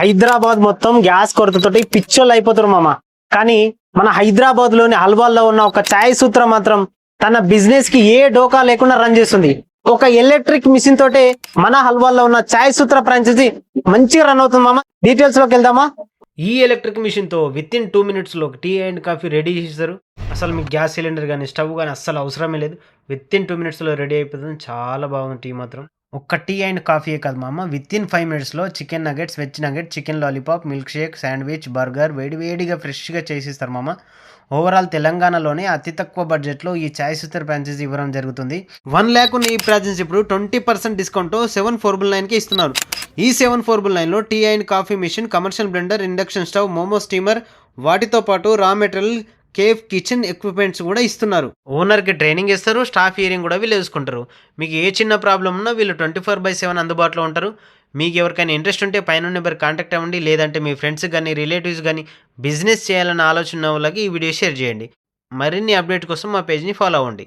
హైదరాబాద్ మొత్తం గ్యాస్ కొరతతోటి పిచ్చోళ్ళు అయిపోతారు మామ. కానీ మన హైదరాబాద్ లోని హల్వాల్లో ఉన్న ఒక ఛాయ్ సూత్ర మాత్రం తన బిజినెస్ కి ఏ డోకా లేకుండా రన్ చేస్తుంది. ఒక ఎలక్ట్రిక్ మిషన్ తోటే మన హల్వాల్లో ఉన్న ఛాయ్ సూత్ర ఫ్రాంచైజీ మంచిగా రన్ అవుతుంది మామ. డీటెయిల్స్ లోకి వెళ్దామా. ఈ ఎలక్ట్రిక్ మిషన్ తో విత్ ఇన్ 2 minutes లో టీ అండ్ కాఫీ రెడీ చేస్తారు. అసలు మీకు గ్యాస్ సిలిండర్ కానీ స్టవ్ కానీ అస్సలు అవసరమే లేదు. విత్ ఇన్ 2 minutes లో రెడీ అయిపోతుంది. చాలా బాగుంది టీ మాత్రం. ఒక్క టీ అండ్ కాఫీ కాదు మామ, విత్ ఇన్ 5 minutes లో chicken nuggets, veg nugget, chicken lollipop, milk shake, sandwich, burger వేడివేడిగా ఫ్రెష్గా చేసిస్తారు మామ. ఓవరాల్ తెలంగాణలోనే అతి తక్కువ బడ్జెట్లో ఈ ఛాయ్ సూత్ర ఫ్రాంచైజీ ఇవ్వడం జరుగుతుంది. 1 lakh ఉన్న ఈ ఫ్రాంచైజీ ఇప్పుడు 20% డిస్కౌంట్ 7,499కి ఇస్తున్నారు. ఈ 7,499లో tea and coffee machine, commercial blender, induction stove, momo steamer, వాటితో పాటు raw material, cafe kitchen equipments కూడా ఇస్తున్నారు. ఓనర్కి ట్రైనింగ్ ఇస్తారు, స్టాఫ్ హియరింగ్ కూడా వీళ్ళు చూసుకుంటారు. మీకు ఏ చిన్న ప్రాబ్లం ఉన్నా వీళ్ళు 24/7 అందుబాటులో ఉంటారు. మీకు ఎవరికైనా ఇంట్రెస్ట్ ఉంటే పైన నెంబర్ కాంటాక్ట్ అవ్వండి. లేదంటే మీ ఫ్రెండ్స్ కానీ రిలేటివ్స్ కానీ బిజినెస్ చేయాలన్న ఆలోచన వాళ్ళకి ఈ వీడియో షేర్ చేయండి. మరిన్ని అప్డేట్ కోసం మా పేజ్ని ఫాలో అవ్వండి.